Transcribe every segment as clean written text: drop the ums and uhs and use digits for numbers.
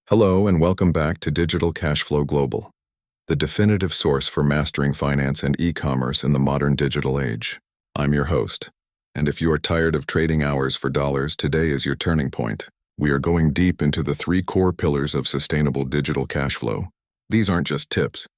Hello and welcome back to Digital Cashflow Global, the definitive source for mastering finance and e-commerce in the modern digital age. I'm your host, and if you are tired of trading hours for dollars, today is your turning point. We are going deep into the 3 core pillars of sustainable digital cash flow. These aren't just tips.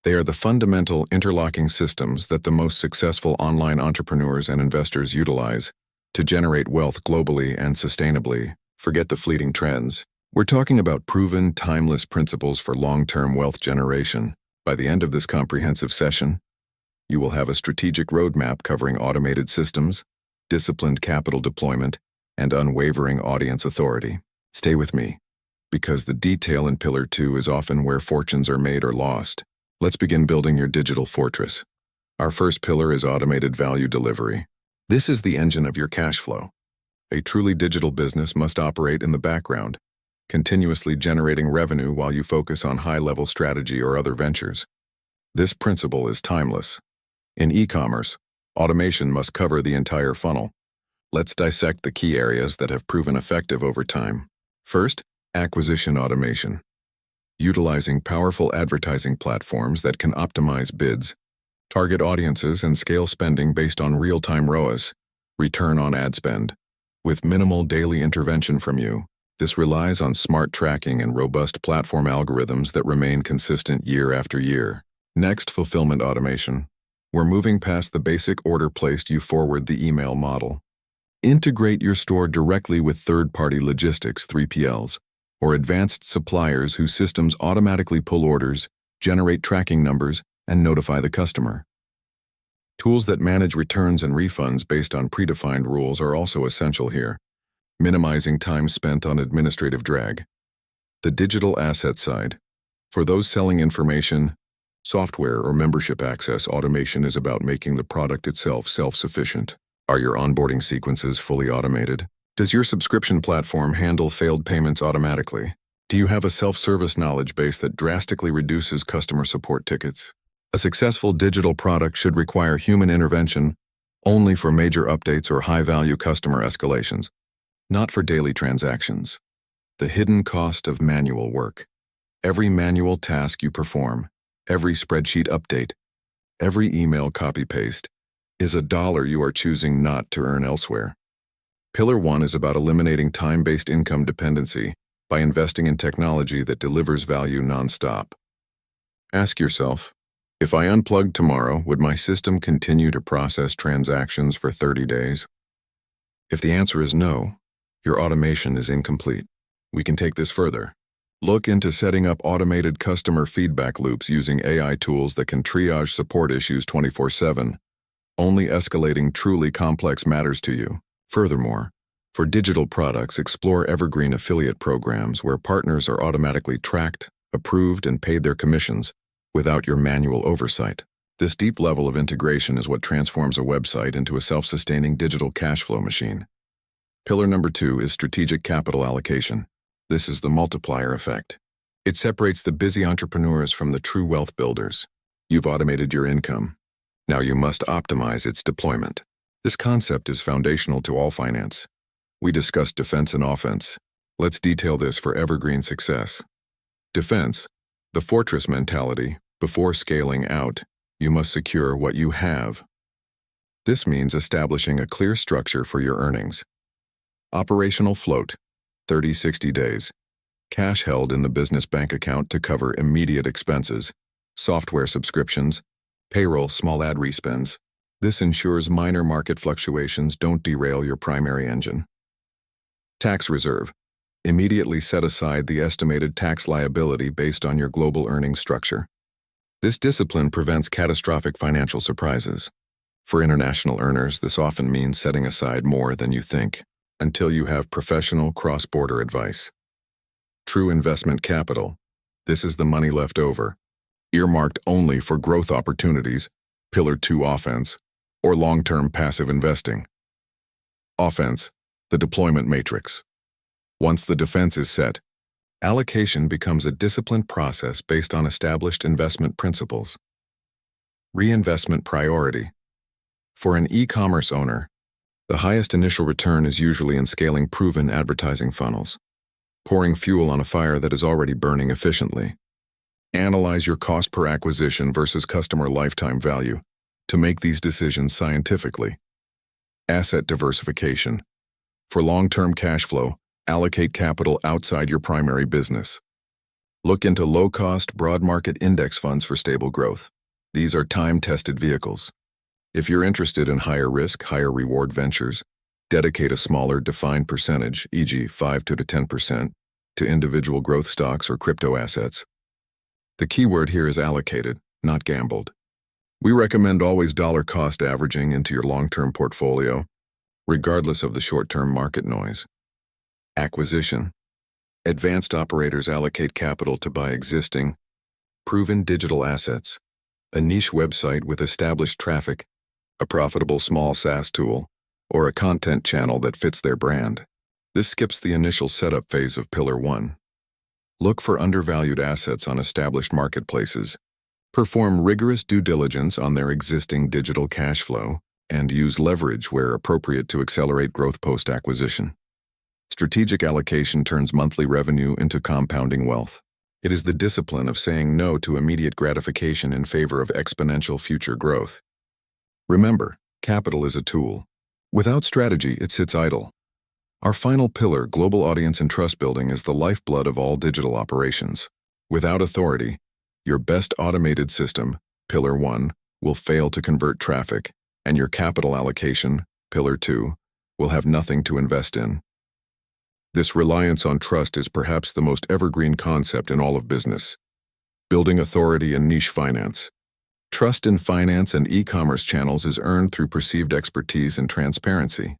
They are the fundamental interlocking systems that the most successful online entrepreneurs and investors utilize to generate wealth globally and sustainably. Forget the fleeting trends. We're talking about proven, timeless principles for long-term wealth generation. By the end of this comprehensive session, you will have a strategic roadmap covering automated systems, disciplined capital deployment, and unwavering audience authority. Stay with me, because the detail in Pillar 2 is often where fortunes are made or lost. Let's begin building your digital fortress. Our first pillar is automated value delivery. This is the engine of your cash flow. A truly digital business must operate in the background, continuously generating revenue while you focus on high-level strategy or other ventures. This principle is timeless. In e-commerce, automation must cover the entire funnel. Let's dissect the key areas that have proven effective over time. First, acquisition automation. Utilizing powerful advertising platforms that can optimize bids, target audiences, and scale spending based on real-time ROAS, return on ad spend, with minimal daily intervention from you. This relies on smart tracking and robust platform algorithms that remain consistent year after year. Next, fulfillment automation. We're moving past the basic order placed you forward the email model. Integrate your store directly with third-party logistics, 3PLs, or advanced suppliers whose systems automatically pull orders, generate tracking numbers, and notify the customer. Tools that manage returns and refunds based on predefined rules are also essential here, minimizing time spent on administrative drag. The digital asset side. For those selling information, software, or membership access, automation is about making the product itself self-sufficient. Are your onboarding sequences fully automated? Does your subscription platform handle failed payments automatically? Do you have a self-service knowledge base that drastically reduces customer support tickets? A successful digital product should require human intervention only for major updates or high-value customer escalations, not for daily transactions. The hidden cost of manual work. Every manual task you perform, every spreadsheet update, every email copy-paste is a dollar you are choosing not to earn elsewhere. Pillar 1 is about eliminating time-based income dependency by investing in technology that delivers value non-stop. Ask yourself, if I unplugged tomorrow, would my system continue to process transactions for 30 days? If the answer is no, your automation is incomplete. We can take this further. Look into setting up automated customer feedback loops using AI tools that can triage support issues 24/7, only escalating truly complex matters to you. Furthermore, for digital products, explore Evergreen affiliate programs where partners are automatically tracked, approved, and paid their commissions without your manual oversight. This deep level of integration is what transforms a website into a self-sustaining digital cash flow machine. Pillar number 2 is strategic capital allocation. This is the multiplier effect. It separates the busy entrepreneurs from the true wealth builders. You've automated your income. Now you must optimize its deployment. This concept is foundational to all finance. We discussed defense and offense. Let's detail this for evergreen success. Defense, the fortress mentality. Before scaling out, you must secure what you have. This means establishing a clear structure for your earnings. Operational float, 30-60 days. Cash held in the business bank account to cover immediate expenses, software subscriptions, payroll, small ad respends. This ensures minor market fluctuations don't derail your primary engine. Tax reserve. Immediately set aside the estimated tax liability based on your global earnings structure. This discipline prevents catastrophic financial surprises. For international earners, this often means setting aside more than you think, until you have professional cross-border advice. True investment capital. This is the money left over, earmarked only for growth opportunities, Pillar 2 offense, or long-term passive investing. Offense, the deployment matrix. Once the defense is set, allocation becomes a disciplined process based on established investment principles. Reinvestment priority. For an e-commerce owner, the highest initial return is usually in scaling proven advertising funnels. pouring fuel on a fire that is already burning efficiently. Analyze your cost per acquisition versus customer lifetime value to make these decisions scientifically. Asset diversification. For long-term cash flow, allocate capital outside your primary business. Look into low-cost, broad-market index funds for stable growth. These are time-tested vehicles. If you're interested in higher-risk, higher-reward ventures, dedicate a smaller, defined percentage, e.g. 5 to 10%, to individual growth stocks or crypto assets. The keyword here is allocated, not gambled. We recommend always dollar cost averaging into your long-term portfolio, regardless of the short-term market noise. Acquisition. Advanced operators allocate capital to buy existing, proven digital assets, a niche website with established traffic, a profitable small SaaS tool, or a content channel that fits their brand. This skips the initial setup phase of Pillar 1. Look for undervalued assets on established marketplaces. Perform rigorous due diligence on their existing digital cash flow, and use leverage where appropriate to accelerate growth post-acquisition. Strategic allocation turns monthly revenue into compounding wealth. It is the discipline of saying no to immediate gratification in favor of exponential future growth. Remember, capital is a tool. Without strategy, it sits idle. Our final pillar, global audience and trust building, is the lifeblood of all digital operations. Without authority, your best automated system, Pillar 1, will fail to convert traffic, and your capital allocation, Pillar 2, will have nothing to invest in. This reliance on trust is perhaps the most evergreen concept in all of business. Building authority in niche finance. Trust in finance and e-commerce channels is earned through perceived expertise and transparency.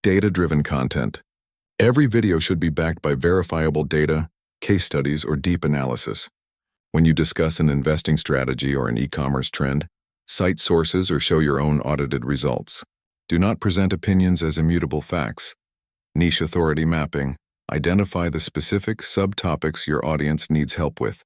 Data-driven content. Every video should be backed by verifiable data, case studies, or deep analysis. When you discuss an investing strategy or an e-commerce trend, cite sources or show your own audited results. Do not present opinions as immutable facts. Niche authority mapping. Identify the specific subtopics your audience needs help with.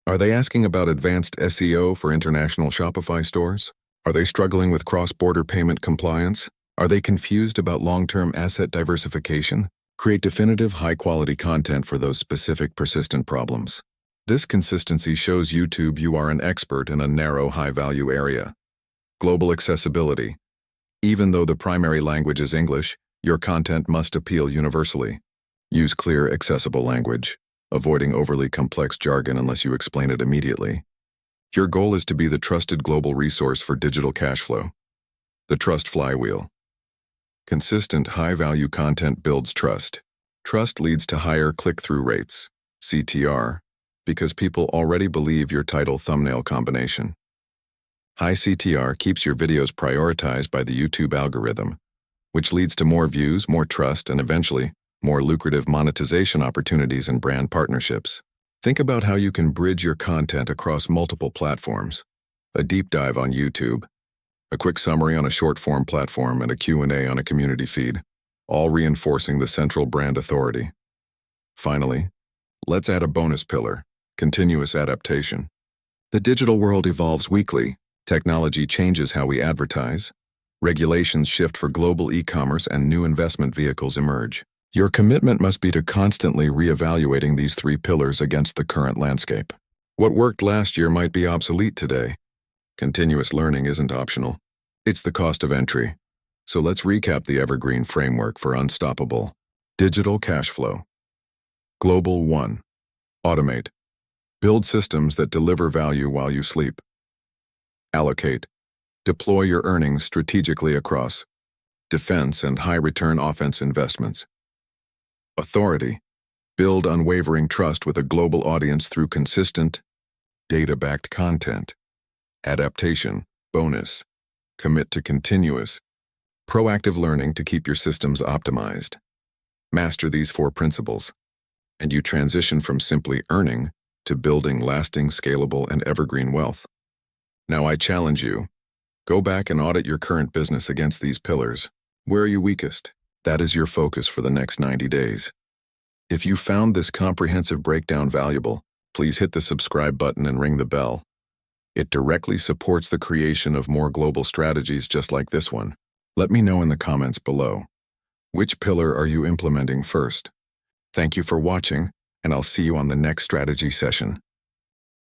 Are they asking about advanced SEO for international Shopify stores? Are they struggling with cross-border payment compliance? Are they confused about long-term asset diversification? Create definitive, high-quality content for those specific, persistent problems. This consistency shows YouTube you are an expert in a narrow, high-value area. Global accessibility. Even though the primary language is English, your content must appeal universally. Use clear, accessible language, avoiding overly complex jargon unless you explain it immediately. Your goal is to be the trusted global resource for digital cash flow. The trust flywheel. Consistent, high-value content builds trust. Trust leads to higher click-through rates, CTR, because people already believe your title-thumbnail combination. High CTR keeps your videos prioritized by the YouTube algorithm, which leads to more views, more trust, and eventually, more lucrative monetization opportunities and brand partnerships. Think about how you can bridge your content across multiple platforms. A deep dive on YouTube, a quick summary on a short-form platform, and a Q&A on a community feed, all reinforcing the central brand authority. Finally, let's add a bonus pillar, continuous adaptation. The digital world evolves weekly. Technology changes how we advertise. Regulations shift for global e-commerce and new investment vehicles emerge. Your commitment must be to constantly reevaluating these three pillars against the current landscape. What worked last year might be obsolete today. Continuous learning isn't optional. It's the cost of entry. So let's recap the Evergreen framework for unstoppable digital cash flow. Global 1. Automate. Build systems that deliver value while you sleep. Allocate. Deploy your earnings strategically across defense and high-return offense investments. Authority. Build unwavering trust with a global audience through consistent, data-backed content. Adaptation. Bonus. Commit to continuous, proactive learning to keep your systems optimized. Master these 4 principles, and you transition from simply earning to building lasting, scalable, and evergreen wealth. Now I challenge you. Go back and audit your current business against these pillars. Where are you weakest? That is your focus for the next 90 days. If you found this comprehensive breakdown valuable, please hit the subscribe button and ring the bell. It directly supports the creation of more global strategies just like this one. Let me know in the comments below. Which pillar are you implementing first? Thank you for watching, and I'll see you on the next strategy session.